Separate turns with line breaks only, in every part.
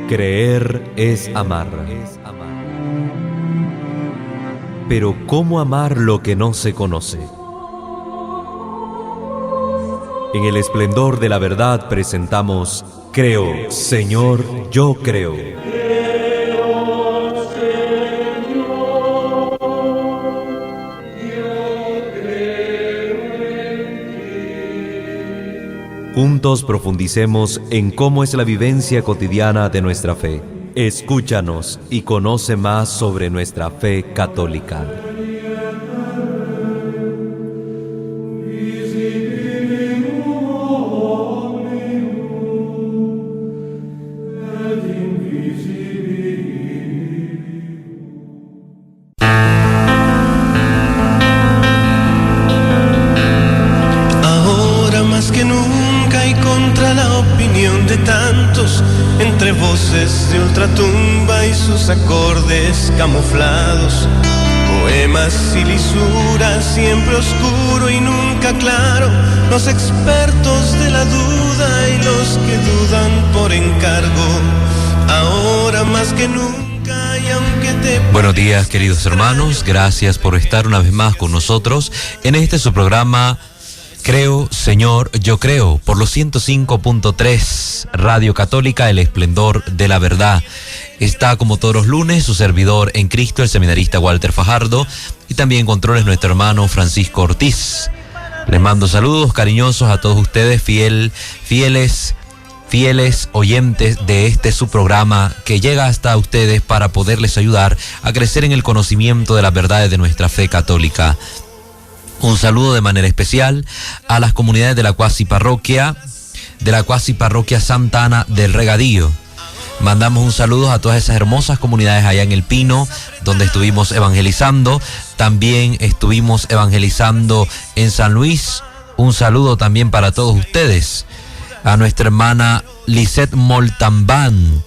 Creer es amar. Pero ¿cómo amar lo que no se conoce? En el esplendor de la verdad presentamos Creo, Señor, yo creo. Juntos profundicemos en cómo es la vivencia cotidiana de nuestra fe. Escúchanos y conoce más sobre nuestra fe católica.
Entre voces de ultratumba y sus acordes camuflados, poemas y lisuras, siempre oscuro y nunca claro, los expertos de la duda y los que dudan por encargo, ahora más que nunca y aunque te...
Buenos días, queridos hermanos, gracias por estar una vez más con nosotros en este su programa Creo, Señor, yo creo, por los 105.3 Radio Católica, el esplendor de la verdad. Está como todos los lunes su servidor en Cristo, el seminarista Walter Fajardo, y también en controles nuestro hermano Francisco Ortiz. Les mando saludos cariñosos a todos ustedes, fieles oyentes de este su programa que llega hasta ustedes para poderles ayudar a crecer en el conocimiento de las verdades de nuestra fe católica. Un saludo de manera especial a las comunidades de la cuasi parroquia Santa Ana del Regadío. Mandamos un saludo a todas esas hermosas comunidades allá en El Pino, donde estuvimos evangelizando. También estuvimos evangelizando en San Luis. Un saludo también para todos ustedes. A nuestra hermana Lisette Moltalbán.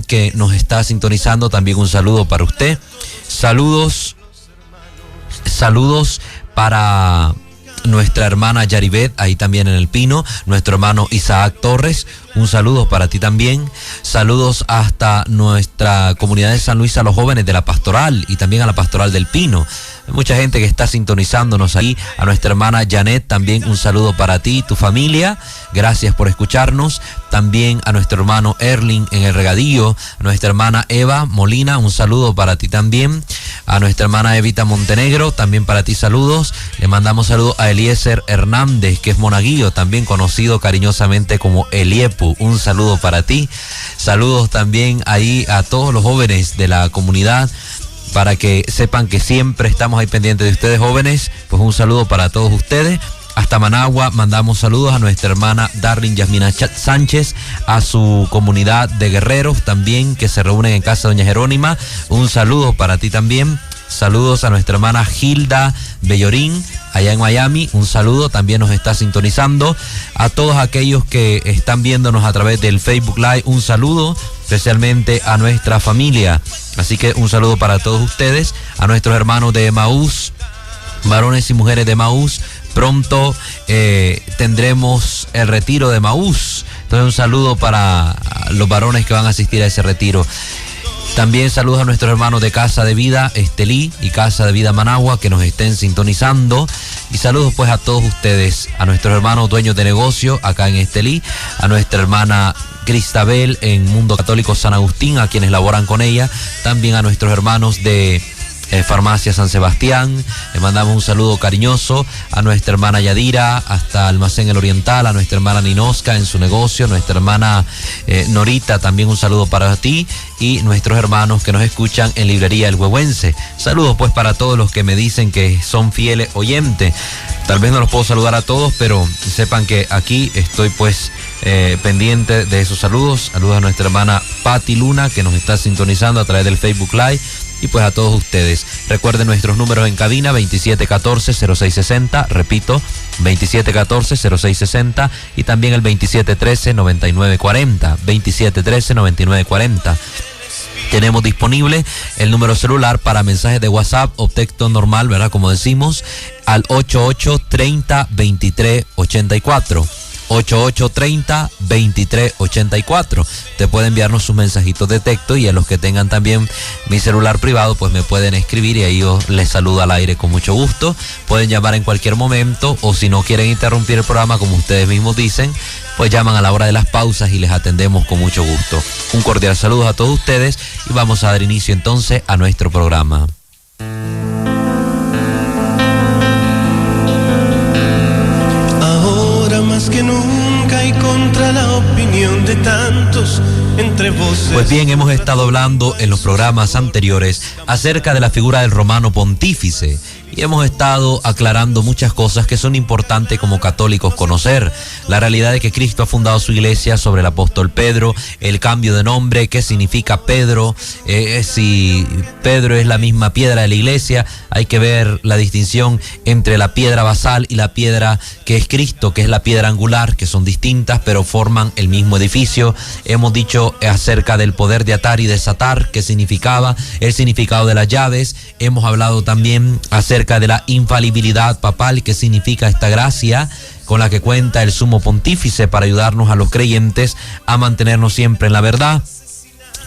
Que nos está sintonizando, también un saludo para usted. Saludos para nuestra hermana Yaribet, ahí también en El Pino, nuestro hermano Isaac Torres, un saludo para ti también. Saludos hasta nuestra comunidad de San Luis, a los jóvenes de la pastoral y también a la pastoral del Pino. Hay mucha gente que está sintonizándonos ahí. A nuestra hermana Janet también un saludo para ti y tu familia, gracias por escucharnos. También a nuestro hermano Erling en El Regadío, a nuestra hermana Eva Molina, un saludo para ti también. A nuestra hermana Evita Montenegro, también para ti saludos. Le mandamos saludos a Eliezer Hernández, que es monaguillo, también conocido cariñosamente como Eliepu, un saludo para ti. Saludos también ahí a todos los jóvenes de la comunidad, para que sepan que siempre estamos ahí pendientes de ustedes, jóvenes. Pues un saludo para todos ustedes. Hasta Managua mandamos saludos a nuestra hermana Darlene Yasmina Sánchez, a su comunidad de guerreros también que se reúnen en casa de doña Jerónima. Un saludo para ti también. Saludos a nuestra hermana Gilda Bellorín, allá en Miami. Un saludo, también nos está sintonizando. A todos aquellos que están viéndonos a través del Facebook Live, un saludo, especialmente a nuestra familia. Así que un saludo para todos ustedes. A nuestros hermanos de Emaús, varones y mujeres de Emaús. Pronto tendremos el retiro de Emaús. Entonces un saludo para los varones que van a asistir a ese retiro. También saludos a nuestros hermanos de Casa de Vida Estelí y Casa de Vida Managua, que nos estén sintonizando. Y saludos pues a todos ustedes, a nuestros hermanos dueños de negocio acá en Estelí, a nuestra hermana Cristabel en Mundo Católico San Agustín, a quienes laboran con ella. También a nuestros hermanos de Farmacia San Sebastián, le mandamos un saludo cariñoso. A nuestra hermana Yadira hasta Almacén El Oriental, a nuestra hermana Ninosca en su negocio, nuestra hermana Norita, también un saludo para ti, y nuestros hermanos que nos escuchan en Librería El Huehuense. Saludos pues para todos los que me dicen que son fieles oyentes. Tal vez no los puedo saludar a todos, pero sepan que aquí estoy pues pendiente de esos saludos. Saludos a nuestra hermana Patti Luna, que nos está sintonizando a través del Facebook Live. Y pues a todos ustedes, recuerden nuestros números en cabina: 2714-0660, repito, 2714-0660, y también el 2713-9940, 2713-9940. Tenemos disponible el número celular para mensajes de WhatsApp o texto normal, ¿verdad? Como decimos, al 8830-2384. 8830-2384. Te puede enviarnos sus mensajitos de texto, y a los que tengan también mi celular privado, pues me pueden escribir y ahí yo les saludo al aire con mucho gusto. Pueden llamar en cualquier momento, o si no quieren interrumpir el programa, como ustedes mismos dicen, pues llaman a la hora de las pausas y les atendemos con mucho gusto. Un cordial saludo a todos ustedes y vamos a dar inicio entonces a nuestro programa.
Más que nunca y contra la opinión de tantos entre voces.
Pues bien, hemos estado hablando en los programas anteriores acerca de la figura del romano pontífice y hemos estado aclarando muchas cosas que son importantes como católicos conocer. La realidad de que Cristo ha fundado su iglesia sobre el apóstol Pedro, el cambio de nombre, qué significa Pedro, si Pedro es la misma piedra de la iglesia. Hay que ver la distinción entre la piedra basal y la piedra que es Cristo, que es la piedra angular, que son distintas pero forman el mismo edificio. Hemos dicho acerca del poder de atar y desatar, qué significaba, el significado de las llaves. Hemos hablado también acerca de la infalibilidad papal, qué significa esta gracia con la que cuenta el sumo pontífice para ayudarnos a los creyentes a mantenernos siempre en la verdad.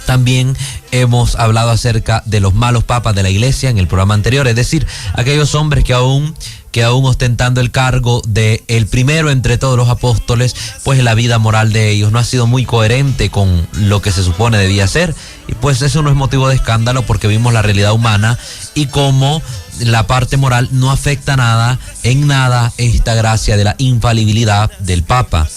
También hemos hablado acerca de los malos papas de la iglesia en el programa anterior, es decir, aquellos hombres que aún ostentando el cargo de el primero entre todos los apóstoles, pues la vida moral de ellos no ha sido muy coherente con lo que se supone debía ser, y pues eso no es motivo de escándalo porque vimos la realidad humana y cómo la parte moral no afecta en nada esta gracia de la infalibilidad del Papa.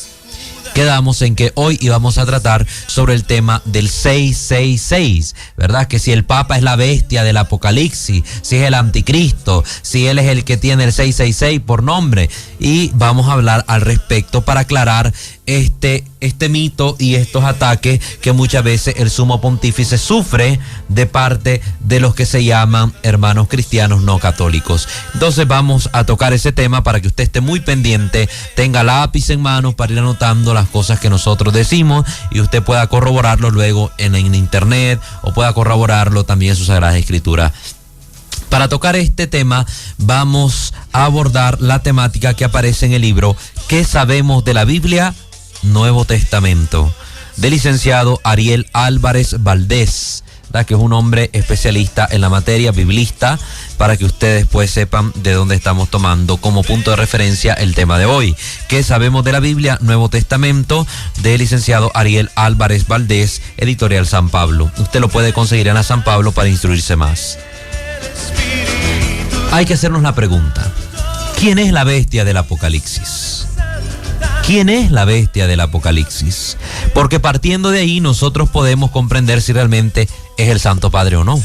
Quedamos en que hoy íbamos a tratar sobre el tema del 666, ¿verdad? Que si el Papa es la bestia del Apocalipsis, si es el anticristo, si él es el que tiene el 666 por nombre. Y vamos a hablar al respecto para aclarar este mito y estos ataques que muchas veces el sumo pontífice sufre de parte de los que se llaman hermanos cristianos no católicos. Entonces vamos a tocar ese tema para que usted esté muy pendiente, tenga lápiz en manos para ir anotando las cosas que nosotros decimos y usted pueda corroborarlo luego en internet o pueda corroborarlo también en su Sagrada Escritura. Para tocar este tema vamos a abordar la temática que aparece en el libro ¿Qué sabemos de la Biblia? Nuevo Testamento, del licenciado Ariel Álvarez Valdés, ¿verdad? Que es un hombre especialista en la materia, biblista, para que ustedes pues sepan de dónde estamos tomando como punto de referencia el tema de hoy. ¿Qué sabemos de la Biblia? Nuevo Testamento, del licenciado Ariel Álvarez Valdés, editorial San Pablo. Usted lo puede conseguir en la San Pablo para instruirse más. Hay que hacernos la pregunta, ¿quién es la bestia del Apocalipsis? ¿Quién es la bestia del Apocalipsis? Porque partiendo de ahí nosotros podemos comprender si realmente es el Santo Padre o no.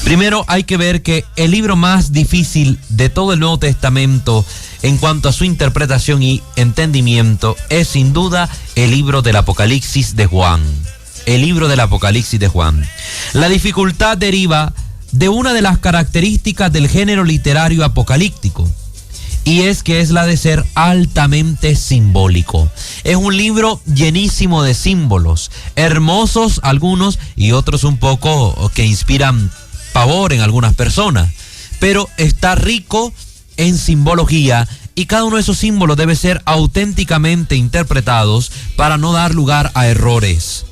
Primero hay que ver que el libro más difícil de todo el Nuevo Testamento en cuanto a su interpretación y entendimiento es sin duda el libro del Apocalipsis de Juan. El libro del Apocalipsis de Juan. La dificultad deriva de una de las características del género literario apocalíptico, y es que es la de ser altamente simbólico. Es un libro llenísimo de símbolos, hermosos algunos y otros un poco que inspiran pavor en algunas personas, pero está rico en simbología y cada uno de esos símbolos debe ser auténticamente interpretados para no dar lugar a errores.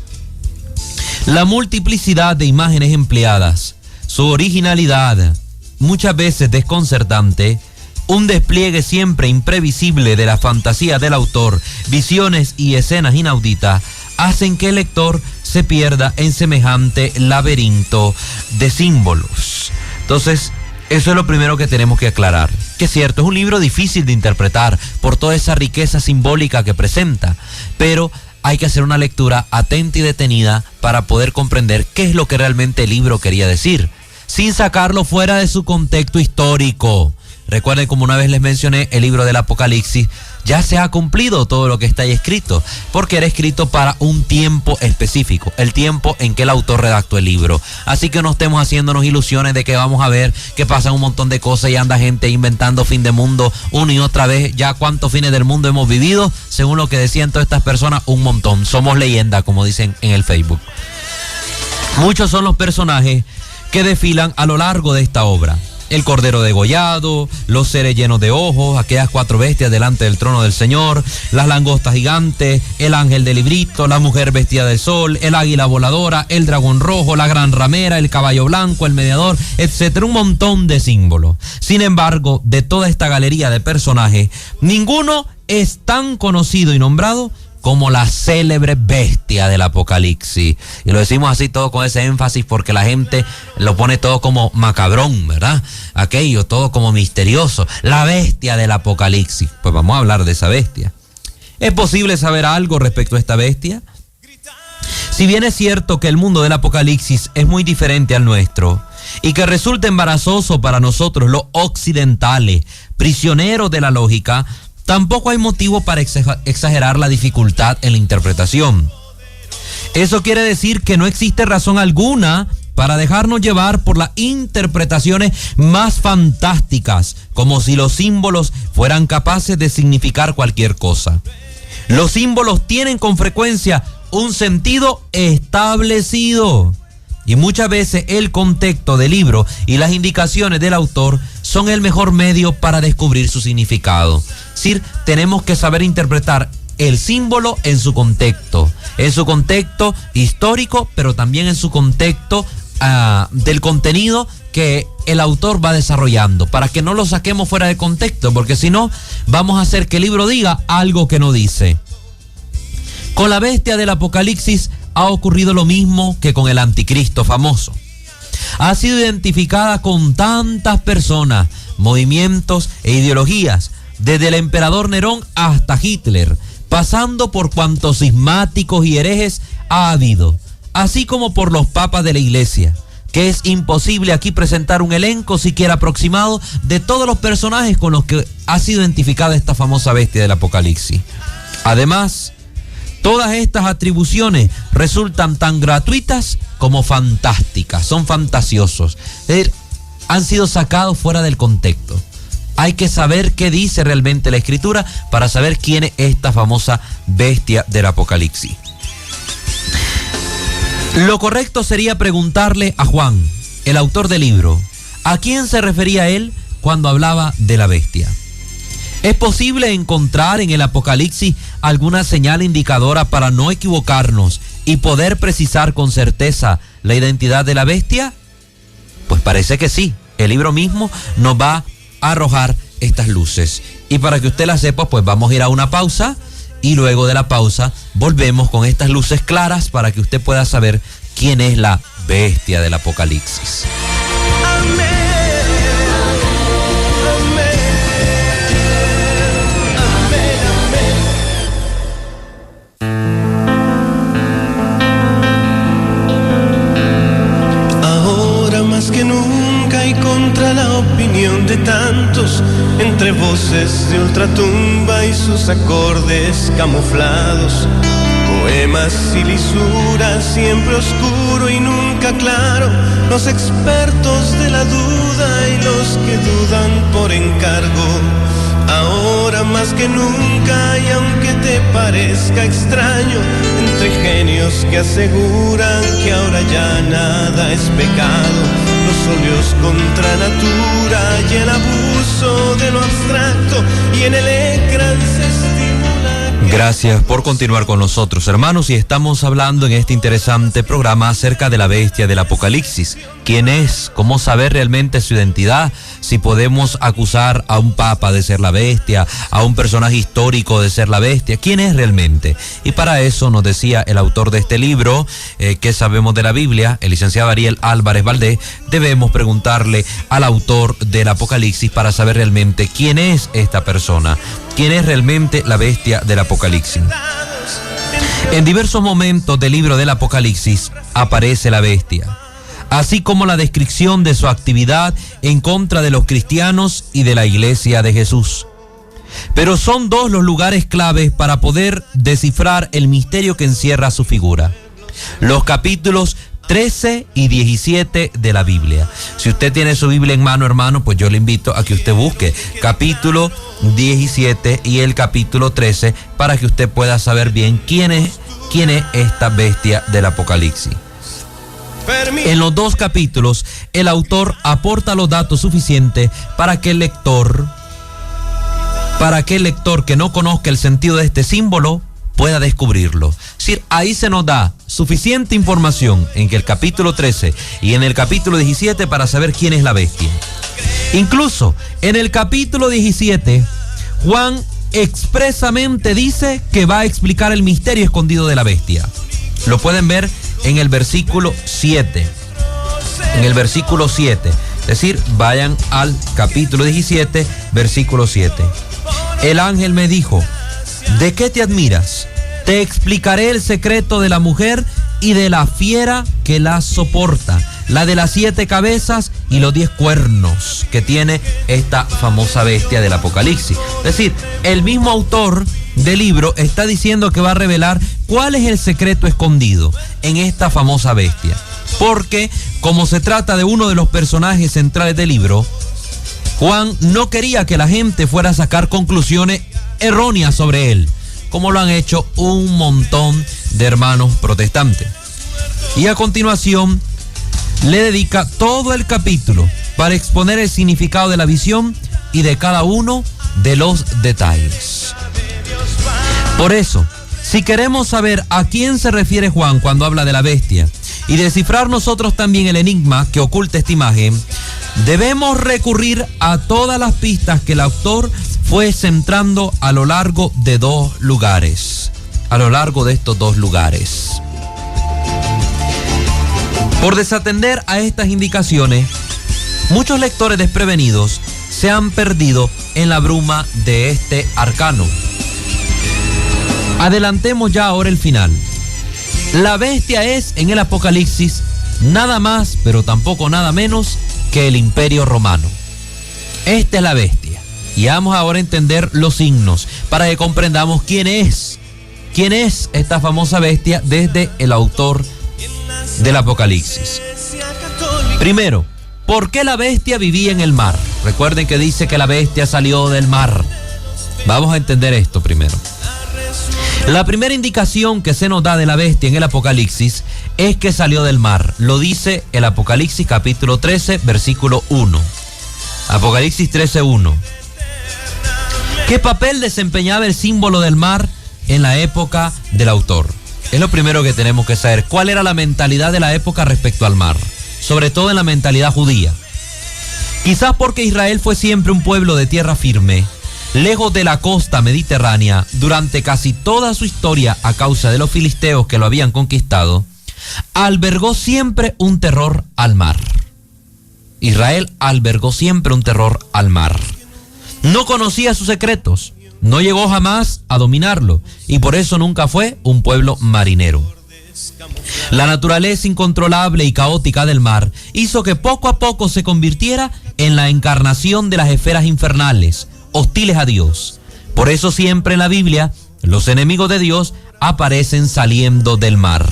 La multiplicidad de imágenes empleadas, su originalidad, muchas veces desconcertante, un despliegue siempre imprevisible de la fantasía del autor, visiones y escenas inauditas, hacen que el lector se pierda en semejante laberinto de símbolos. Entonces, eso es lo primero que tenemos que aclarar. Que es cierto, es un libro difícil de interpretar por toda esa riqueza simbólica que presenta, pero hay que hacer una lectura atenta y detenida para poder comprender qué es lo que realmente el libro quería decir, sin sacarlo fuera de su contexto histórico. Recuerden, como una vez les mencioné, el libro del Apocalipsis ya se ha cumplido todo lo que está ahí escrito, porque era escrito para un tiempo específico, el tiempo en que el autor redactó el libro. Así que no estemos haciéndonos ilusiones de que vamos a ver que pasan un montón de cosas y anda gente inventando fin de mundo una y otra vez. Ya cuántos fines del mundo hemos vivido, según lo que decían todas estas personas, un montón. Somos leyenda, como dicen en el Facebook. Muchos son los personajes que desfilan a lo largo de esta obra. el cordero degollado, los seres llenos de ojos, aquellas 4 bestias delante del trono del Señor, las langostas gigantes, el ángel del librito, la mujer vestida de sol, el águila voladora, el dragón rojo, la gran ramera, el caballo blanco, el mediador, etcétera, un montón de símbolos. Sin embargo, de toda esta galería de personajes, ninguno es tan conocido y nombrado como la célebre bestia del Apocalipsis. Y lo decimos así todo con ese énfasis porque la gente lo pone todo como macabrón, ¿verdad? Aquello todo como misterioso. La bestia del Apocalipsis. Pues vamos a hablar de esa bestia. ¿Es posible saber algo respecto a esta bestia? Si bien es cierto que el mundo del Apocalipsis es muy diferente al nuestro y que resulta embarazoso para nosotros los occidentales, prisioneros de la lógica, tampoco hay motivo para exagerar la dificultad en la interpretación. Eso quiere decir que no existe razón alguna para dejarnos llevar por las interpretaciones más fantásticas, como si los símbolos fueran capaces de significar cualquier cosa. Los símbolos tienen con frecuencia un sentido establecido. Y muchas veces el contexto del libro y las indicaciones del autor son el mejor medio para descubrir su significado. Es decir, tenemos que saber interpretar el símbolo en su contexto histórico, pero también en su contexto del contenido que el autor va desarrollando, para que no lo saquemos fuera de contexto, porque si no, vamos a hacer que el libro diga algo que no dice. Con la bestia del Apocalipsis ha ocurrido lo mismo que con el anticristo famoso. Ha sido identificada con tantas personas, movimientos e ideologías, desde el emperador Nerón hasta Hitler, pasando por cuantos cismáticos y herejes ha habido, así como por los papas de la iglesia, que es imposible aquí presentar un elenco siquiera aproximado de todos los personajes con los que ha sido identificada esta famosa bestia del Apocalipsis. Además, todas estas atribuciones resultan tan gratuitas como fantásticas, son fantasiosos. Es decir, han sido sacados fuera del contexto. Hay que saber qué dice realmente la Escritura para saber quién es esta famosa bestia del Apocalipsis. Lo correcto sería preguntarle a Juan, el autor del libro, ¿a quién se refería él cuando hablaba de la bestia? ¿Es posible encontrar en el Apocalipsis alguna señal indicadora para no equivocarnos y poder precisar con certeza la identidad de la bestia? Pues parece que sí. El libro mismo nos va a arrojar estas luces. Y para que usted las sepa, pues vamos a ir a una pausa y luego de la pausa volvemos con estas luces claras para que usted pueda saber quién es la bestia del Apocalipsis.
De tantos, entre voces de ultratumba y sus acordes camuflados, poemas y lisuras, siempre oscuro y nunca claro, los expertos de la duda y los que dudan por encargo. Ahora más que nunca, y aunque te parezca extraño, entre genios que aseguran que ahora ya nada es pecado, los óleos contra natura y el abuso de lo abstracto, y en el ecran se estimula.
Gracias por continuar con nosotros, hermanos, y estamos hablando en este interesante programa acerca de la bestia del Apocalipsis. ¿Quién es? ¿Cómo saber realmente su identidad? Si podemos acusar a un papa de ser la bestia, a un personaje histórico de ser la bestia, ¿quién es realmente? Y para eso nos decía el autor de este libro, ¿qué sabemos de la Biblia?, el licenciado Ariel Álvarez Valdés, debemos preguntarle al autor del Apocalipsis para saber realmente quién es esta persona, quién es realmente la bestia del Apocalipsis. En diversos momentos del libro del Apocalipsis aparece la bestia, así como la descripción de su actividad en contra de los cristianos y de la iglesia de Jesús. Pero son dos los lugares claves para poder descifrar el misterio que encierra su figura: los capítulos 13 y 17 de la Biblia. Si usted tiene su Biblia en mano, hermano, pues yo le invito a que usted busque capítulo 17 y el capítulo 13 para que usted pueda saber bien quién es esta bestia del Apocalipsis. En los 2 capítulos, el autor aporta los datos suficientes para que el lector que no conozca el sentido de este símbolo pueda descubrirlo. Es decir, ahí se nos da suficiente información en el capítulo 13 y en el capítulo 17 para saber quién es la bestia. Incluso en el capítulo 17, Juan expresamente dice que va a explicar el misterio escondido de la bestia. Lo pueden ver en el versículo 7. En el versículo 7. Es decir, vayan al capítulo 17, versículo 7. El ángel me dijo: ¿de qué te admiras? Te explicaré el secreto de la mujer y de la fiera que la soporta, la de las 7 cabezas y los 10 cuernos que tiene esta famosa bestia del Apocalipsis. Es decir, el mismo autor del libro está diciendo que va a revelar cuál es el secreto escondido en esta famosa bestia. Porque, como se trata de uno de los personajes centrales del libro, Juan no quería que la gente fuera a sacar conclusiones erróneas sobre él, como lo han hecho un montón de hermanos protestantes. Y a continuación le dedica todo el capítulo para exponer el significado de la visión y de cada uno de los detalles. Por eso, si queremos saber a quién se refiere Juan cuando habla de la bestia y descifrar nosotros también el enigma que oculta esta imagen, debemos recurrir a todas las pistas que el autor fue centrando a lo largo de 2 lugares. A lo largo de estos 2 lugares. Por desatender a estas indicaciones, muchos lectores desprevenidos se han perdido en la bruma de este arcano. Adelantemos ya ahora el final. La bestia es, en el Apocalipsis, nada más, pero tampoco nada menos que el Imperio Romano. Esta es la bestia. Y vamos ahora a entender los signos para que comprendamos quién es esta famosa bestia desde el autor del Apocalipsis. Primero, ¿por qué la bestia vivía en el mar? Recuerden que dice que la bestia salió del mar. Vamos a entender esto primero. La primera indicación que se nos da de la bestia en el Apocalipsis es que salió del mar. Lo dice el Apocalipsis capítulo 13, versículo 1. Apocalipsis 13, 1. ¿Qué papel desempeñaba el símbolo del mar en la época del autor? Es lo primero que tenemos que saber. ¿Cuál era la mentalidad de la época respecto al mar? Sobre todo en la mentalidad judía. Quizás porque Israel fue siempre un pueblo de tierra firme, lejos de la costa mediterránea, durante casi toda su historia a causa de los filisteos que lo habían conquistado, albergó siempre un terror al mar. Israel albergó siempre un terror al mar. No conocía sus secretos, no llegó jamás a dominarlo y por eso nunca fue un pueblo marinero. La naturaleza incontrolable y caótica del mar hizo que poco a poco se convirtiera en la encarnación de las esferas infernales, hostiles a Dios. Por eso siempre en la Biblia los enemigos de Dios aparecen saliendo del mar.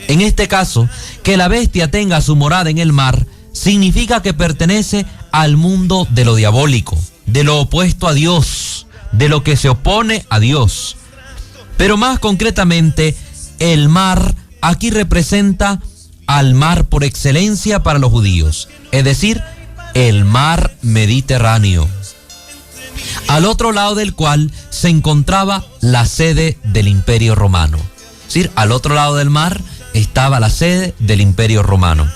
En este caso, que la bestia tenga su morada en el mar significa que pertenece al mundo de lo diabólico, de lo opuesto a Dios, de lo que se opone a Dios. Pero más concretamente, el mar aquí representa al mar por excelencia para los judíos, es decir, el mar Mediterráneo, al otro lado del cual se encontraba la sede del Imperio Romano. Es decir, al otro lado del mar estaba la sede del Imperio Romano.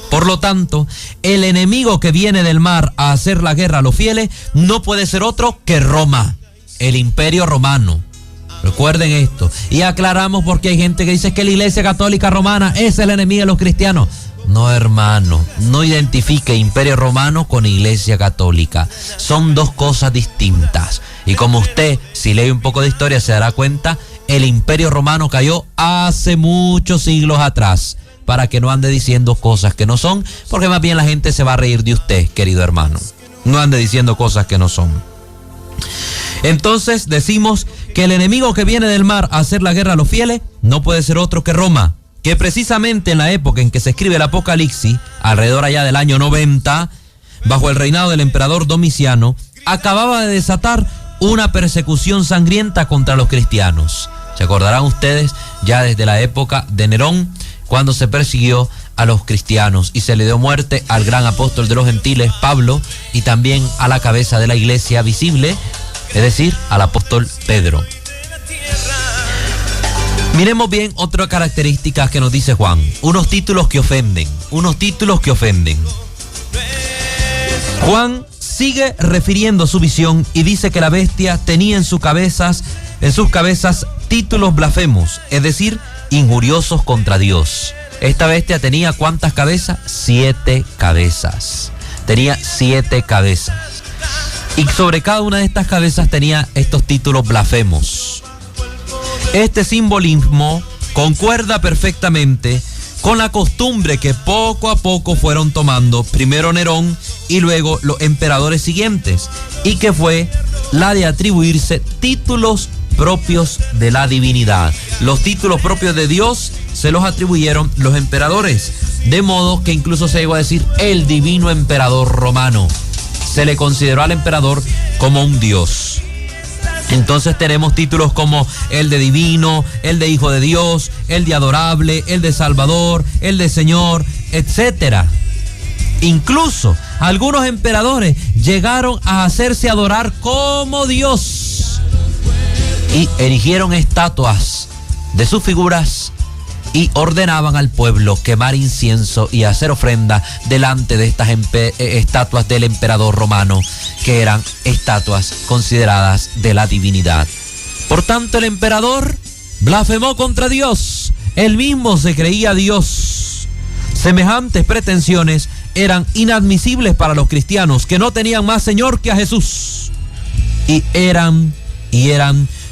Por lo tanto, el enemigo que viene del mar a hacer la guerra a los fieles no puede ser otro que Roma, el Imperio Romano. Recuerden esto. Y aclaramos porque hay gente que dice que la Iglesia Católica Romana es el enemigo de los cristianos. No, hermano, no identifique Imperio Romano con Iglesia Católica. Son 2 cosas distintas. Y como usted, si lee un poco de historia, se dará cuenta, el Imperio Romano cayó hace muchos siglos atrás. Para que no ande diciendo cosas que no son, porque más bien la gente se va a reír de usted, querido hermano. No ande diciendo cosas que no son. Entonces decimos que el enemigo que viene del mar a hacer la guerra a los fieles no puede ser otro que Roma, que precisamente en la época en que se escribe el Apocalipsis, alrededor allá del año 90, bajo el reinado del emperador Domiciano, acababa de desatar una persecución sangrienta contra los cristianos. Se acordarán ustedes ya desde la época de Nerón, cuando se persiguió a los cristianos y se le dio muerte al gran apóstol de los gentiles, Pablo, y también a la cabeza de la iglesia visible, es decir, al apóstol Pedro. Miremos bien otra característica que nos dice Juan. Unos títulos que ofenden. Juan sigue refiriendo su visión y dice que la bestia tenía en sus cabezas títulos blasfemos, es decir, injuriosos contra Dios. Esta bestia tenía ¿cuántas cabezas? 7 cabezas. Tenía 7 cabezas. Y sobre cada una de estas cabezas tenía estos títulos blasfemos. Este simbolismo concuerda perfectamente con la costumbre que poco a poco fueron tomando primero Nerón y luego los emperadores siguientes, y que fue la de atribuirse títulos propios de la divinidad. Los títulos propios de Dios se los atribuyeron los emperadores, de modo que incluso se llegó a decir el divino emperador romano. Se le consideró al emperador como un dios. Entonces tenemos títulos como el de divino, el de hijo de Dios, el de adorable, el de salvador, el de señor, etcétera. Incluso algunos emperadores llegaron a hacerse adorar como Dios y erigieron estatuas de sus figuras y ordenaban al pueblo quemar incienso y hacer ofrenda delante de estas estatuas del emperador romano, que eran estatuas consideradas de la divinidad. Por tanto, el emperador blasfemó contra Dios. Él mismo se creía Dios. Semejantes pretensiones eran inadmisibles para los cristianos, que no tenían más Señor que a Jesús. Y eran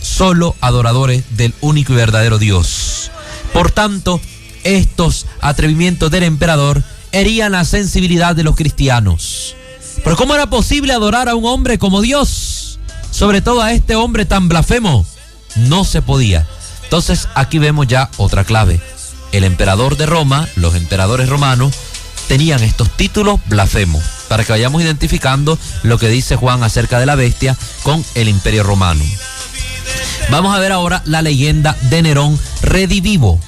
solo adoradores del único y verdadero Dios. Por tanto, estos atrevimientos del emperador herían la sensibilidad de los cristianos. Pero ¿cómo era posible adorar a un hombre como Dios? Sobre todo a este hombre tan blasfemo. No se podía. Entonces aquí vemos ya otra clave. El emperador de Roma, los emperadores romanos, tenían estos títulos blasfemos, para que vayamos identificando lo que dice Juan acerca de la bestia con el imperio romano. Vamos a ver ahora la leyenda de Nerón redivivo,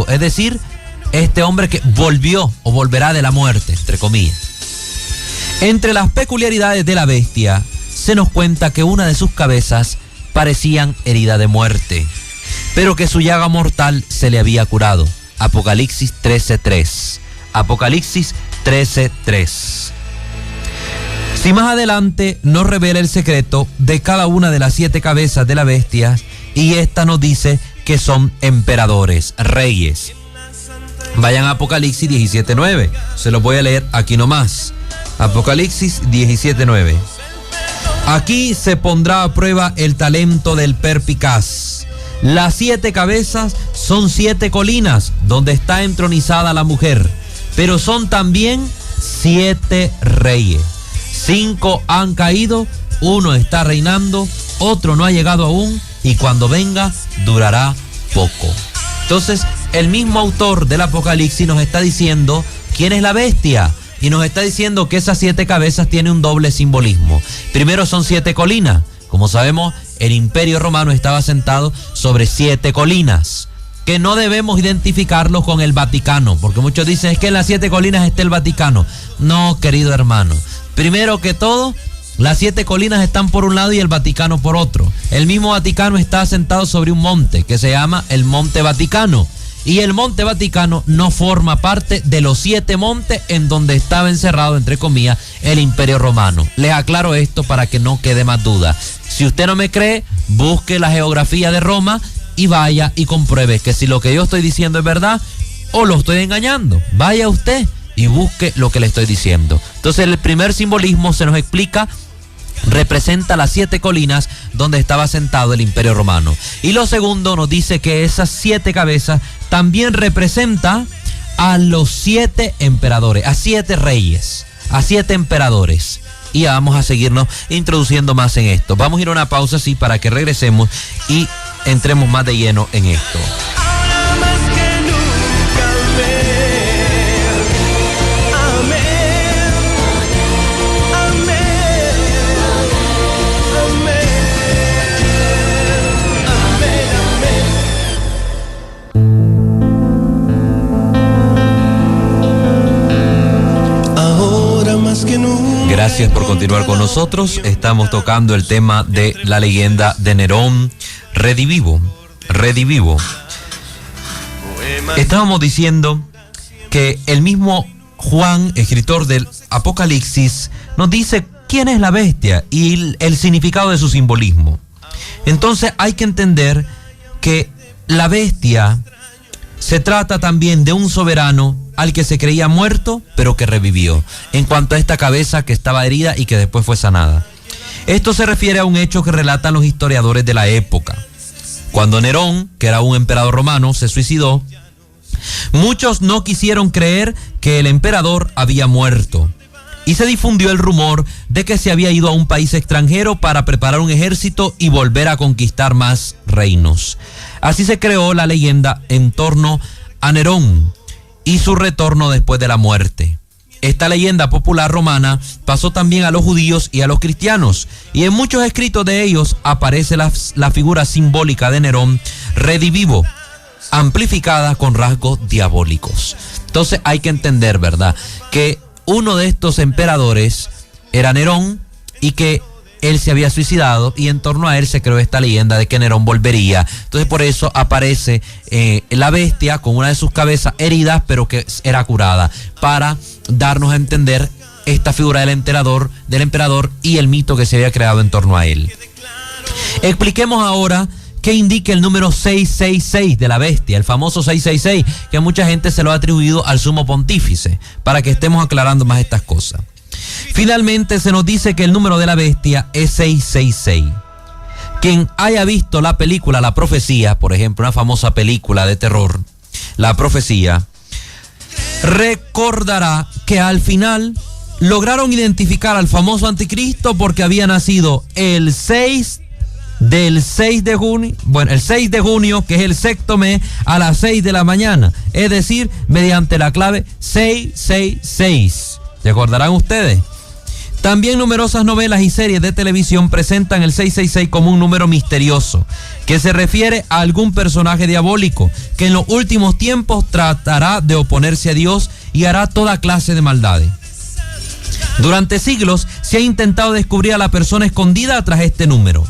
es decir, este hombre que volvió o volverá de la muerte, entre comillas. Entre las peculiaridades de la bestia se nos cuenta que una de sus cabezas parecían herida de muerte, pero que su llaga mortal se le había curado. Apocalipsis 13:3. Apocalipsis 13:3. Si más adelante nos revela el secreto de cada una de las 7 cabezas de la bestia, y esta nos dice que son emperadores, reyes. Vayan a Apocalipsis 17:9. Se los voy a leer aquí nomás. Apocalipsis 17:9. Aquí se pondrá a prueba el talento del perpicaz. Las 7 cabezas son 7 colinas donde está entronizada la mujer, pero son también 7 reyes. 5 han caído, 1 está reinando, otro no ha llegado aún, y cuando venga durará poco. Entonces, el mismo autor del Apocalipsis nos está diciendo quién es la bestia, y nos está diciendo que esas 7 cabezas tienen un doble simbolismo. Primero, son 7 colinas. Como sabemos, el imperio romano estaba sentado sobre 7 colinas, que no debemos identificarlos con el Vaticano, porque muchos dicen es que en las 7 colinas está el Vaticano. No, querido hermano. Primero que todo, las 7 colinas están por un lado y el Vaticano por otro. El mismo Vaticano está asentado sobre un monte que se llama el Monte Vaticano. Y el Monte Vaticano no forma parte de los 7 montes en donde estaba encerrado, entre comillas, el Imperio Romano. Les aclaro esto para que no quede más duda. Si usted no me cree, busque la geografía de Roma y vaya y compruebe que si lo que yo estoy diciendo es verdad o lo estoy engañando. Vaya usted y busque lo que le estoy diciendo. Entonces, el primer simbolismo se nos explica, representa las 7 colinas donde estaba sentado el Imperio Romano. Y lo segundo nos dice que esas 7 cabezas también representa a los 7 emperadores, a 7 reyes, a 7 emperadores. Y ya vamos a seguirnos introduciendo más en esto. Vamos a ir a una pausa así para que regresemos y entremos más de lleno en esto. Gracias por continuar con nosotros. Estamos tocando el tema de la leyenda de Nerón, Redivivo. Estábamos diciendo que el mismo Juan, escritor del Apocalipsis, nos dice quién es la bestia y el significado de su simbolismo. Entonces hay que entender que la bestia se trata también de un soberano al que se creía muerto, pero que revivió, en cuanto a esta cabeza que estaba herida y que después fue sanada. Esto se refiere a un hecho que relatan los historiadores de la época. Cuando Nerón, que era un emperador romano, se suicidó, muchos no quisieron creer que el emperador había muerto. Y se difundió el rumor de que se había ido a un país extranjero para preparar un ejército y volver a conquistar más reinos. Así se creó la leyenda en torno a Nerón y su retorno después de la muerte. Esta leyenda popular romana pasó también a los judíos y a los cristianos, y en muchos escritos de ellos aparece la figura simbólica de Nerón, redivivo, amplificada con rasgos diabólicos. Entonces hay que entender, ¿verdad?, que uno de estos emperadores era Nerón y que él se había suicidado, y en torno a él se creó esta leyenda de que Nerón volvería. Entonces por eso aparece la bestia con una de sus cabezas heridas, pero que era curada, para darnos a entender esta figura del emperador y el mito que se había creado en torno a él. Expliquemos ahora qué indica el número 666 de la bestia, el famoso 666, que mucha gente se lo ha atribuido al sumo pontífice, para que estemos aclarando más estas cosas. Finalmente se nos dice que el número de la bestia es 666. Quien haya visto la película La Profecía, por ejemplo, una famosa película de terror, La Profecía, recordará que al final lograron identificar al famoso anticristo porque había nacido el 6 de junio, que es el sexto mes, a las 6 de la mañana, es decir, mediante la clave 666. ¿Recordarán ustedes? También numerosas novelas y series de televisión presentan el 666 como un número misterioso, que se refiere a algún personaje diabólico que en los últimos tiempos tratará de oponerse a Dios y hará toda clase de maldades. Durante siglos se ha intentado descubrir a la persona escondida tras este número.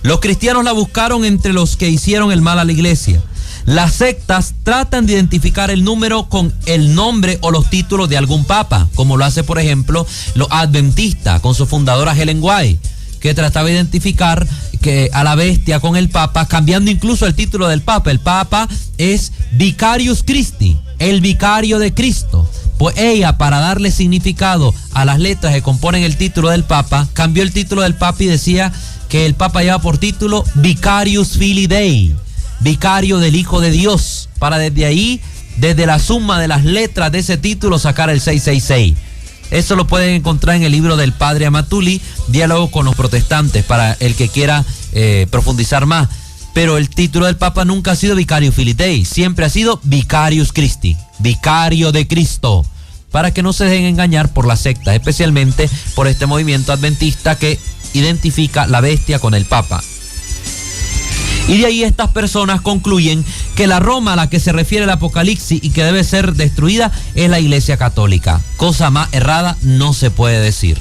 Los cristianos la buscaron entre los que hicieron el mal a la iglesia. Las sectas tratan de identificar el número con el nombre o los títulos de algún papa, como lo hace, por ejemplo, los adventistas con su fundadora Ellen White, que trataba de identificar a la bestia con el papa, cambiando incluso el título del papa. El papa es Vicarius Christi, el vicario de Cristo. Pues ella, para darle significado a las letras que componen el título del papa, cambió el título del papa y decía que el papa lleva por título Vicarius Filii Dei, vicario del Hijo de Dios, para desde ahí, desde la suma de las letras de ese título, sacar el 666. Eso lo pueden encontrar en el libro del padre Amatuli, Diálogo con los protestantes, para el que quiera profundizar más. Pero el título del papa nunca ha sido Vicarius Filii Dei, siempre ha sido Vicarius Christi, vicario de Cristo, para que no se dejen engañar por la secta, especialmente por este movimiento adventista que identifica la bestia con el papa. Y de ahí estas personas concluyen que la Roma a la que se refiere el Apocalipsis y que debe ser destruida es la Iglesia Católica. Cosa más errada no se puede decir.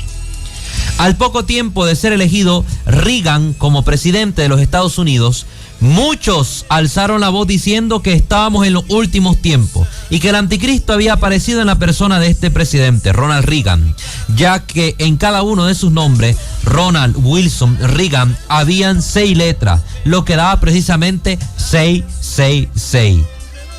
Al poco tiempo de ser elegido Reagan como presidente de los Estados Unidos, muchos alzaron la voz diciendo que estábamos en los últimos tiempos y que el anticristo había aparecido en la persona de este presidente, Ronald Reagan, ya que en cada uno de sus nombres, Ronald, Wilson, Reagan, habían 6 letras, lo que daba precisamente 666.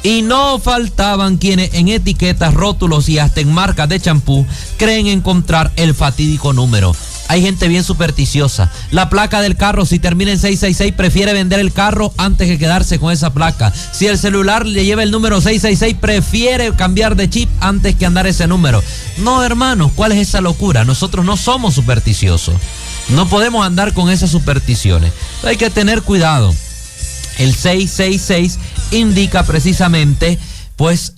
Y no faltaban quienes en etiquetas, rótulos y hasta en marcas de champú creen encontrar el fatídico número. Hay gente bien supersticiosa. La placa del carro, si termina en 666, prefiere vender el carro antes que quedarse con esa placa. Si el celular le lleva el número 666, prefiere cambiar de chip antes que andar ese número. No, hermanos, ¿cuál es esa locura? Nosotros no somos supersticiosos. No podemos andar con esas supersticiones. Hay que tener cuidado. El 666 indica precisamente, pues,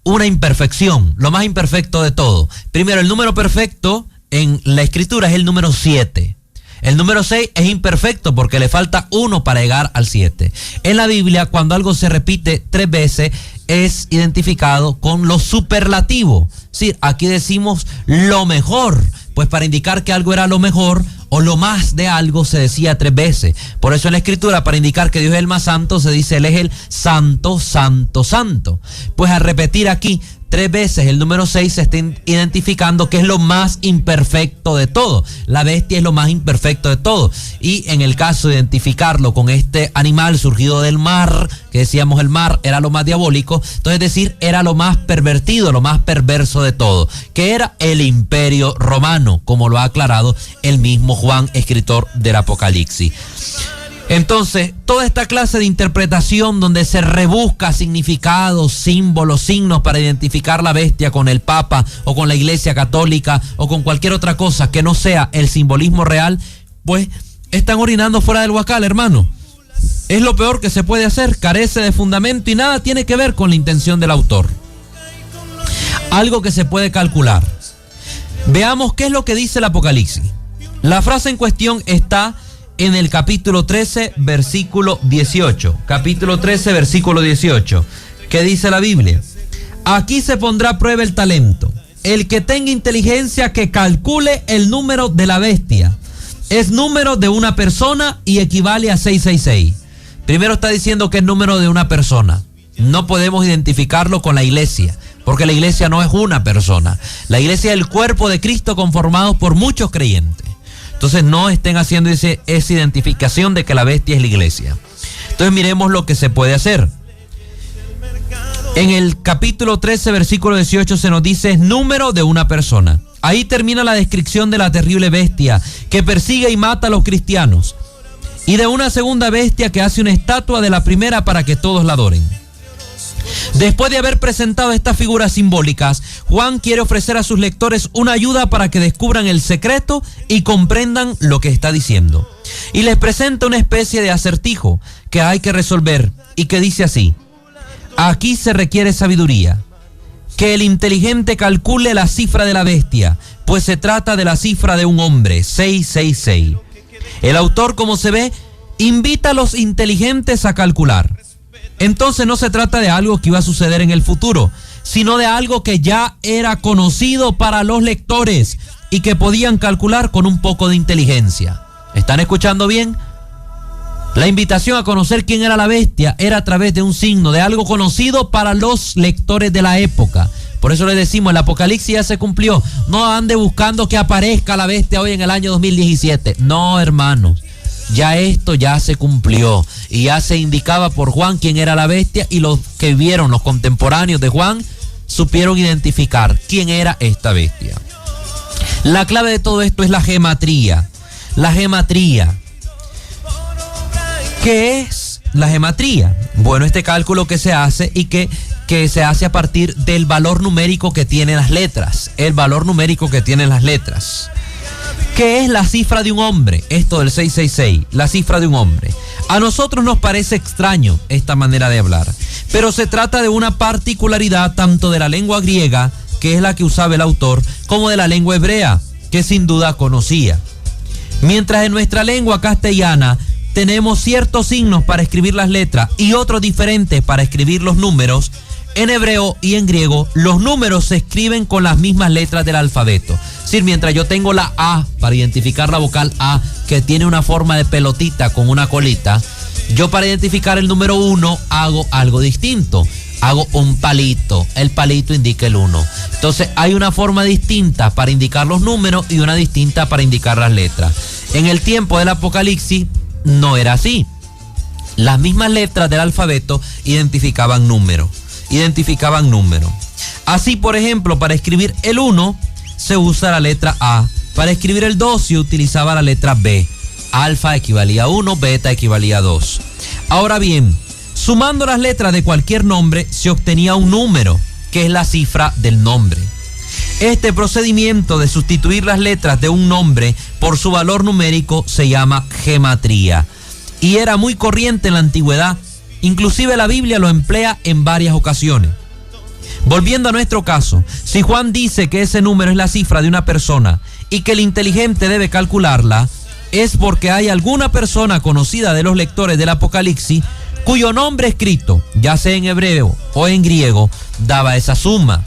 una imperfección, lo más imperfecto de todo. Primero, el número perfecto en la escritura es el número 7. El número 6 es imperfecto porque le falta 1 para llegar al 7. En la Biblia, cuando algo se repite 3 veces, es identificado con lo superlativo. Sí, aquí decimos lo mejor, Pues para indicar que algo era lo mejor o lo más de algo se decía 3 veces. Por eso en la Escritura, para indicar que Dios es el más santo, se dice Él es el santo, santo, santo. Pues al repetir aquí 3 veces el número 6 se está identificando que es lo más imperfecto de todo. La bestia es lo más imperfecto de todo. Y en el caso de identificarlo con este animal surgido del mar, que decíamos el mar era lo más diabólico, entonces decir era lo más pervertido, lo más perverso de todo, que era el Imperio Romano, como lo ha aclarado el mismo Juan, escritor del Apocalipsis. Entonces, toda esta clase de interpretación donde se rebusca significados, símbolos, signos para identificar la bestia con el Papa o con la Iglesia Católica o con cualquier otra cosa que no sea el simbolismo real, pues están orinando fuera del huacal, hermano. Es lo peor que se puede hacer, carece de fundamento y nada tiene que ver con la intención del autor. Algo que se puede calcular. Veamos qué es lo que dice el Apocalipsis. La frase en cuestión está en el capítulo 13, versículo 18. Capítulo 13, versículo 18. ¿Qué dice la Biblia? Aquí se pondrá a prueba el talento. El que tenga inteligencia que calcule el número de la bestia. Es número de una persona y equivale a 666. Primero está diciendo que es número de una persona. No podemos identificarlo con la iglesia, porque la iglesia no es una persona. La iglesia es el cuerpo de Cristo conformado por muchos creyentes. Entonces no estén haciendo esa identificación de que la bestia es la iglesia. Entonces miremos lo que se puede hacer. En el capítulo 13, versículo 18 se nos dice es número de una persona. Ahí termina la descripción de la terrible bestia que persigue y mata a los cristianos. Y de una segunda bestia que hace una estatua de la primera para que todos la adoren. Después de haber presentado estas figuras simbólicas, Juan quiere ofrecer a sus lectores una ayuda para que descubran el secreto y comprendan lo que está diciendo. Y les presenta una especie de acertijo que hay que resolver y que dice así: aquí se requiere sabiduría, que el inteligente calcule la cifra de la bestia, pues se trata de la cifra de un hombre, 666. El autor, como se ve, invita a los inteligentes a calcular. Entonces no se trata de algo que iba a suceder en el futuro, sino de algo que ya era conocido para los lectores y que podían calcular con un poco de inteligencia. ¿Están escuchando bien? La invitación a conocer quién era la bestia era a través de un signo, de algo conocido para los lectores de la época. Por eso les decimos, el Apocalipsis ya se cumplió. No ande buscando que aparezca la bestia hoy en el año 2017. No, hermanos. Ya esto ya se cumplió y ya se indicaba por Juan quién era la bestia y los que vieron, los contemporáneos de Juan, supieron identificar quién era esta bestia. La clave de todo esto es la gematría. La gematría. ¿Qué es la gematría? Bueno, este cálculo que se hace y que se hace a partir del valor numérico que tienen las letras. El valor numérico que tienen las letras. ¿Qué es la cifra de un hombre? Esto del 666, la cifra de un hombre. A nosotros nos parece extraño esta manera de hablar, pero se trata de una particularidad tanto de la lengua griega, que es la que usaba el autor, como de la lengua hebrea, que sin duda conocía. Mientras en nuestra lengua castellana tenemos ciertos signos para escribir las letras y otros diferentes para escribir los números, en hebreo y en griego los números se escriben con las mismas letras del alfabeto. Es decir, mientras yo tengo la A para identificar la vocal A, que tiene una forma de pelotita con una colita, yo para identificar el número 1 hago algo distinto. Hago un palito, el palito indica el 1. Entonces hay una forma distinta para indicar los números y una distinta para indicar las letras. En el tiempo del Apocalipsis no era así. Las mismas letras del alfabeto identificaban números. Así, por ejemplo, para escribir el 1 se usa la letra A. Para escribir el 2 se utilizaba la letra B. Alfa equivalía a 1, beta equivalía a 2. Ahora bien, sumando las letras de cualquier nombre se obtenía un número, que es la cifra del nombre. Este procedimiento de sustituir las letras de un nombre por su valor numérico se llama gematría. Y era muy corriente en la antigüedad. Inclusive la Biblia lo emplea en varias ocasiones. Volviendo a nuestro caso, si Juan dice que ese número es la cifra de una persona y que el inteligente debe calcularla, es porque hay alguna persona conocida de los lectores del Apocalipsis cuyo nombre escrito, ya sea en hebreo o en griego, daba esa suma.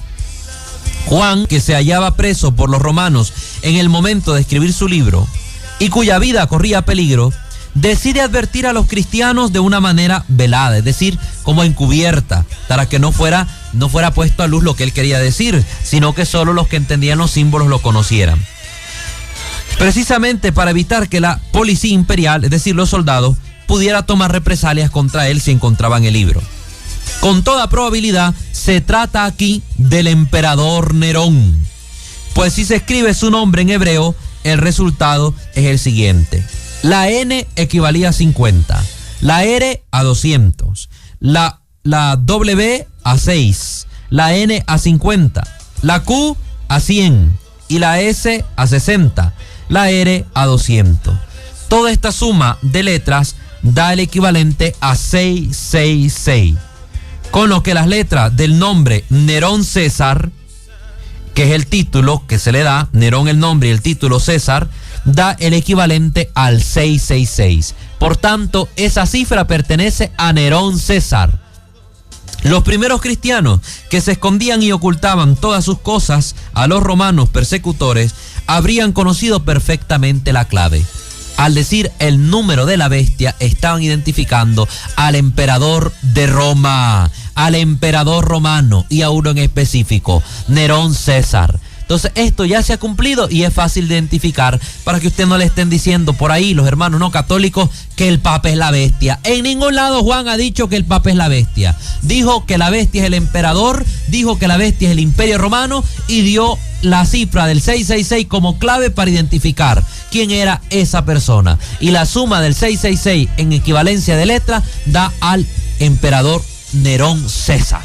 Juan, que se hallaba preso por los romanos en el momento de escribir su libro y cuya vida corría peligro, decide advertir a los cristianos de una manera velada, es decir, como encubierta, para que no fuera puesto a luz lo que él quería decir, sino que solo los que entendían los símbolos lo conocieran. Precisamente para evitar que la policía imperial, es decir, los soldados, pudiera tomar represalias contra él si encontraban el libro. Con toda probabilidad, se trata aquí del emperador Nerón, pues si se escribe su nombre en hebreo, el resultado es el siguiente. La N equivalía a 50, la R a 200, la W a 6, la N a 50, la Q a 100 y la S a 60, la R a 200. Toda esta suma de letras da el equivalente a 666, con lo que las letras del nombre Nerón César, que es el título que se le da, Nerón el nombre y el título César, da el equivalente al 666. Por tanto, esa cifra pertenece a Nerón César. Los primeros cristianos que se escondían y ocultaban todas sus cosas a los romanos persecutores habrían conocido perfectamente la clave. Al decir el número de la bestia, estaban identificando al emperador de Roma, al emperador romano y a uno en específico, Nerón César. Entonces esto ya se ha cumplido y es fácil de identificar para que usted no le estén diciendo por ahí los hermanos no católicos que el Papa es la bestia. En ningún lado Juan ha dicho que el Papa es la bestia. Dijo que la bestia es el emperador, dijo que la bestia es el imperio romano y dio la cifra del 666 como clave para identificar quién era esa persona. Y la suma del 666 en equivalencia de letra da al emperador Nerón César.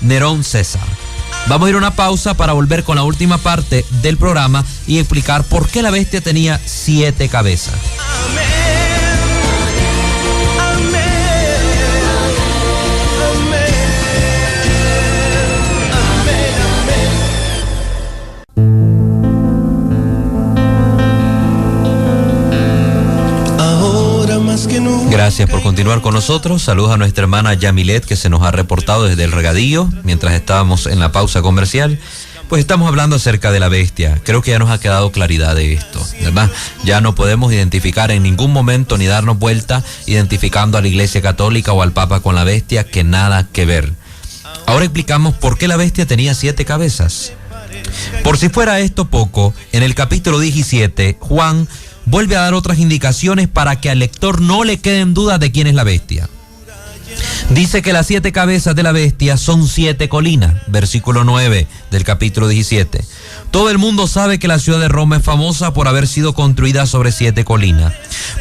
Nerón César. Vamos a ir a una pausa para volver con la última parte del programa y explicar por qué la bestia tenía 7 cabezas. Gracias por continuar con nosotros. Saludos a nuestra hermana Yamilet, que se nos ha reportado desde el regadío mientras estábamos en la pausa comercial. Pues estamos hablando acerca de la bestia. Creo que ya nos ha quedado claridad de esto, ¿verdad? Ya no podemos identificar en ningún momento ni darnos vuelta identificando a la Iglesia Católica o al Papa con la bestia, que nada que ver. Ahora explicamos por qué la bestia tenía 7 cabezas. Por si fuera esto poco, en el capítulo 17, Juan vuelve a dar otras indicaciones para que al lector no le queden dudas de quién es la bestia. Dice que las 7 cabezas de la bestia son 7 colinas, versículo 9 del capítulo 17. Todo el mundo sabe que la ciudad de Roma es famosa por haber sido construida sobre 7 colinas.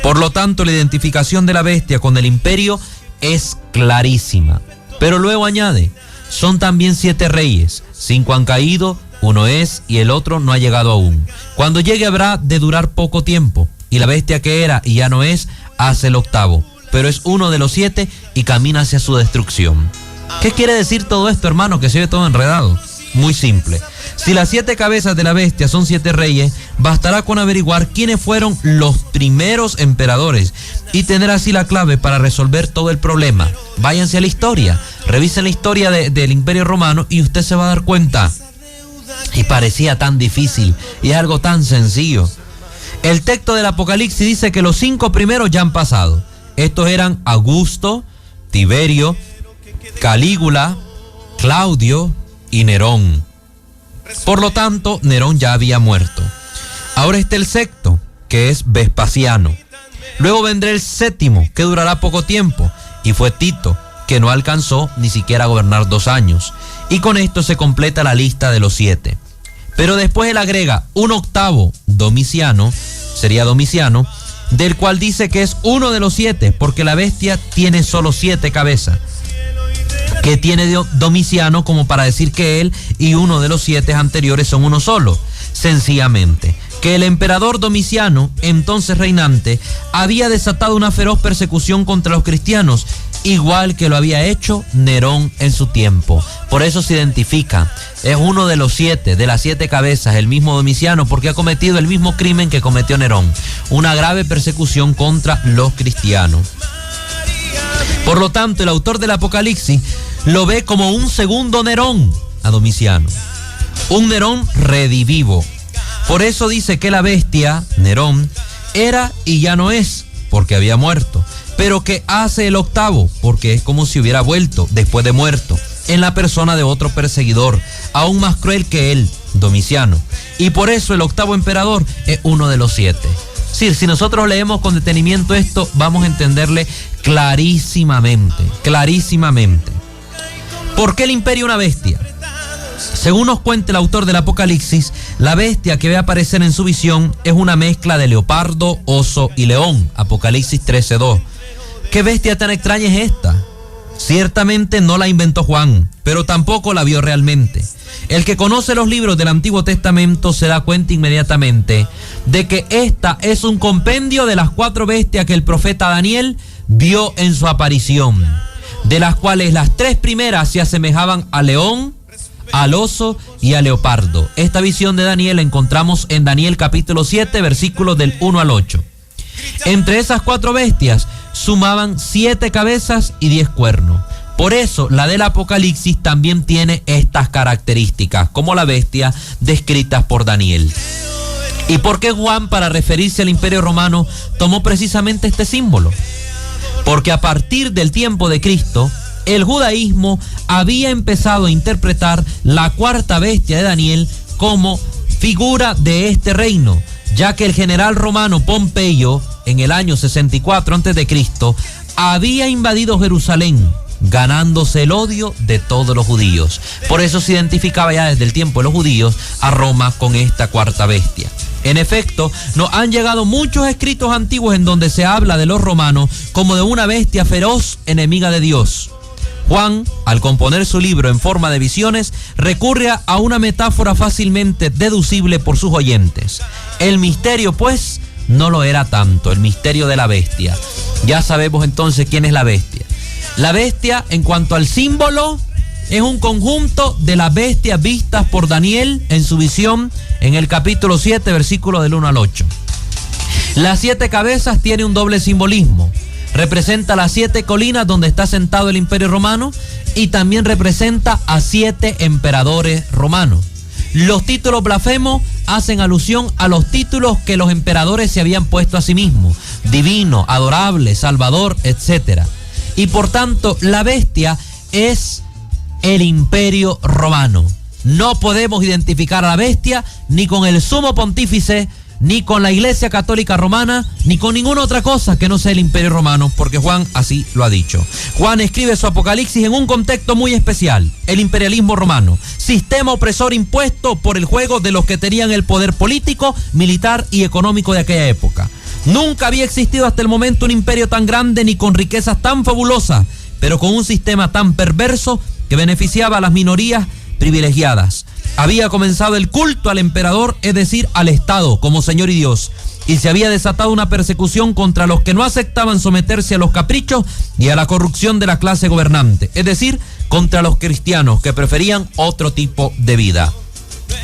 Por lo tanto, la identificación de la bestia con el imperio es clarísima. Pero luego añade, son también 7 reyes, 5 han caído, 1 es y el otro no ha llegado aún. Cuando llegue habrá de durar poco tiempo, y la bestia que era y ya no es, hace el 8º, pero es uno de los 7 y camina hacia su destrucción. ¿Qué quiere decir todo esto, hermano, que se ve todo enredado? Muy simple. Si las 7 cabezas de la bestia son 7 reyes, bastará con averiguar quiénes fueron los primeros emperadores y tener así la clave para resolver todo el problema. Váyanse a la historia, revisen la historia del Imperio Romano y usted se va a dar cuenta. Y parecía tan difícil y es algo tan sencillo. El texto del Apocalipsis dice que los 5 primeros ya han pasado. Estos eran Augusto, Tiberio, Calígula, Claudio y Nerón. Por lo tanto, Nerón ya había muerto. Ahora está el 6º, que es Vespasiano. Luego vendrá el 7º, que durará poco tiempo, y fue Tito, que no alcanzó ni siquiera a gobernar 2 años. Y con esto se completa la lista de los 7. Pero después él agrega un 8º, Domiciano, sería Domiciano, del cual dice que es uno de los 7, porque la bestia tiene solo 7 cabezas. ¿Qué tiene Domiciano como para decir que él y uno de los 7 anteriores son uno solo? Sencillamente, que el emperador Domiciano, entonces reinante, había desatado una feroz persecución contra los cristianos, igual que lo había hecho Nerón en su tiempo. Por eso se identifica, es uno de los 7, de las 7 cabezas, el mismo Domiciano, porque ha cometido el mismo crimen que cometió Nerón, una grave persecución contra los cristianos. Por lo tanto, el autor del Apocalipsis lo ve como un segundo Nerón a Domiciano, un Nerón redivivo. Por eso dice que la bestia, Nerón, era y ya no es, porque había muerto, pero que hace el octavo, porque es como si hubiera vuelto después de muerto, en la persona de otro perseguidor, aún más cruel que él, Domiciano. Y por eso el octavo emperador es uno de los 7. Sí, si nosotros leemos con detenimiento esto, vamos a entenderle clarísimamente. ¿Por qué el imperio una bestia? Según nos cuenta el autor del Apocalipsis, la bestia que ve aparecer en su visión es una mezcla de leopardo, oso y león. Apocalipsis 13:2. ¿Qué bestia tan extraña es esta? Ciertamente no la inventó Juan, pero tampoco la vio realmente. El que conoce los libros del Antiguo Testamento se da cuenta inmediatamente de que esta es un compendio de las 4 bestias que el profeta Daniel vio en su aparición, de las cuales las 3 primeras se asemejaban al león, al oso y al leopardo. Esta visión de Daniel la encontramos en Daniel capítulo 7, versículos del 1 al 8. Entre esas 4 bestias sumaban 7 cabezas y 10 cuernos. Por eso la del Apocalipsis también tiene estas características, como la bestia descritas por Daniel. ¿Y por qué Juan, para referirse al Imperio Romano, tomó precisamente este símbolo? Porque a partir del tiempo de Cristo, el judaísmo había empezado a interpretar la 4ª bestia de Daniel como figura de este reino, ya que el general romano Pompeyo, en el año 64 a.C., había invadido Jerusalén, ganándose el odio de todos los judíos. Por eso se identificaba ya desde el tiempo de los judíos a Roma con esta 4ª bestia. En efecto, nos han llegado muchos escritos antiguos en donde se habla de los romanos como de una bestia feroz enemiga de Dios. Juan, al componer su libro en forma de visiones, recurre a una metáfora fácilmente deducible por sus oyentes. El misterio, pues, no lo era tanto, el misterio de la bestia. Ya sabemos entonces quién es la bestia. La bestia, en cuanto al símbolo, es un conjunto de las bestias vistas por Daniel en su visión en el capítulo 7, versículos del 1 al 8. Las 7 cabezas tiene un doble simbolismo. Representa las 7 colinas donde está sentado el Imperio Romano y también representa a 7 emperadores romanos. Los títulos blasfemos hacen alusión a los títulos que los emperadores se habían puesto a sí mismos: divino, adorable, salvador, etc. Y por tanto, la bestia es el Imperio Romano. No podemos identificar a la bestia ni con el sumo pontífice, ni con la Iglesia Católica Romana, ni con ninguna otra cosa que no sea el Imperio Romano, porque Juan así lo ha dicho. Juan escribe su Apocalipsis en un contexto muy especial: el imperialismo romano, sistema opresor impuesto por el juego de los que tenían el poder político, militar y económico de aquella época. Nunca había existido hasta el momento un imperio tan grande ni con riquezas tan fabulosas, pero con un sistema tan perverso que beneficiaba a las minorías privilegiadas. Había comenzado el culto al emperador, es decir, al Estado como Señor y Dios, y se había desatado una persecución contra los que no aceptaban someterse a los caprichos y a la corrupción de la clase gobernante, es decir, contra los cristianos que preferían otro tipo de vida.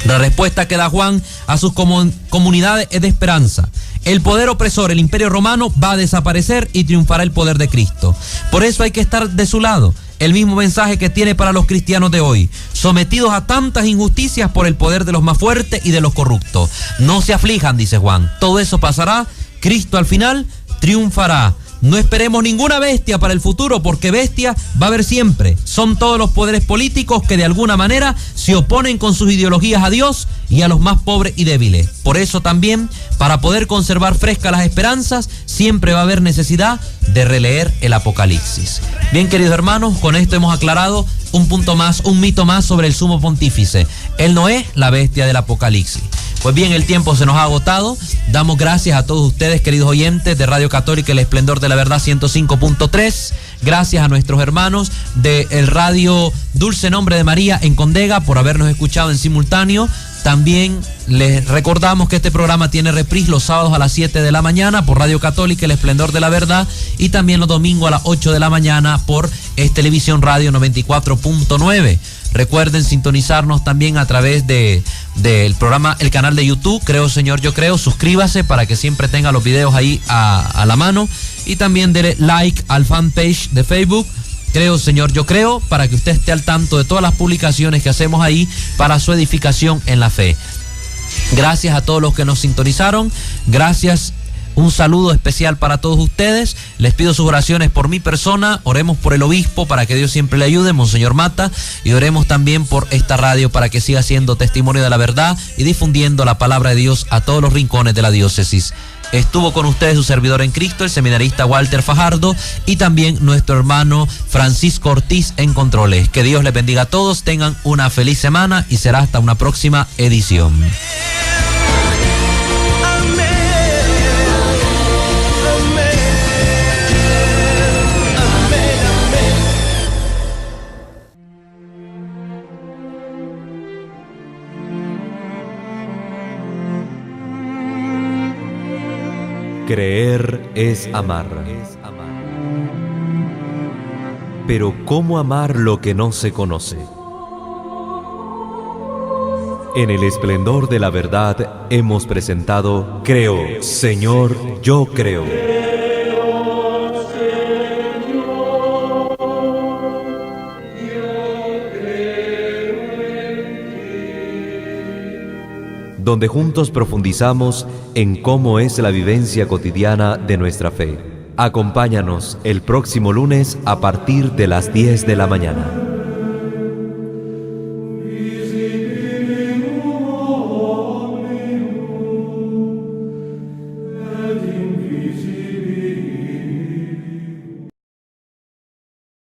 La respuesta que da Juan a sus comunidades es de esperanza. El poder opresor, el Imperio Romano, va a desaparecer y triunfará el poder de Cristo. Por eso hay que estar de su lado. El mismo mensaje que tiene para los cristianos de hoy, sometidos a tantas injusticias por el poder de los más fuertes y de los corruptos. No se aflijan, dice Juan, todo eso pasará, Cristo al final triunfará. No esperemos ninguna bestia para el futuro, porque bestia va a haber siempre. Son todos los poderes políticos que de alguna manera se oponen con sus ideologías a Dios y a los más pobres y débiles. Por eso también, para poder conservar frescas las esperanzas, siempre va a haber necesidad de releer el Apocalipsis. Bien, queridos hermanos, con esto hemos aclarado un punto más, un mito más sobre el sumo pontífice. Él no es la bestia del Apocalipsis. Pues bien, el tiempo se nos ha agotado. Damos gracias a todos ustedes, queridos oyentes de Radio Católica El Esplendor de la Verdad 105.3. Gracias a nuestros hermanos de el Radio Dulce Nombre de María en Condega por habernos escuchado en simultáneo. También les recordamos que este programa tiene reprise los sábados a las 7 de la mañana por Radio Católica El Esplendor de la Verdad y también los domingos a las 8 de la mañana por Televisión Radio 94.9. Recuerden sintonizarnos también a través del programa, el canal de YouTube, Creo Señor Yo Creo. Suscríbase para que siempre tenga los videos ahí a la mano. Y también dele like al fanpage de Facebook, Creo Señor Yo Creo, para que usted esté al tanto de todas las publicaciones que hacemos ahí para su edificación en la fe. Gracias a todos los que nos sintonizaron. Gracias. Un saludo especial para todos ustedes. Les pido sus oraciones por mi persona. Oremos por el obispo para que Dios siempre le ayude, Monseñor Mata. Y oremos también por esta radio para que siga siendo testimonio de la verdad y difundiendo la palabra de Dios a todos los rincones de la diócesis. Estuvo con ustedes su servidor en Cristo, el seminarista Walter Fajardo, y también nuestro hermano Francisco Ortiz en controles. Que Dios les bendiga a todos, tengan una feliz semana y será hasta una próxima edición.
Creer es amar. Pero ¿cómo amar lo que no se conoce? En el esplendor de la verdad hemos presentado Creo, Señor, yo creo. Donde juntos profundizamos en cómo es la vivencia cotidiana de nuestra fe. Acompáñanos el próximo lunes a partir de las 10 de la mañana.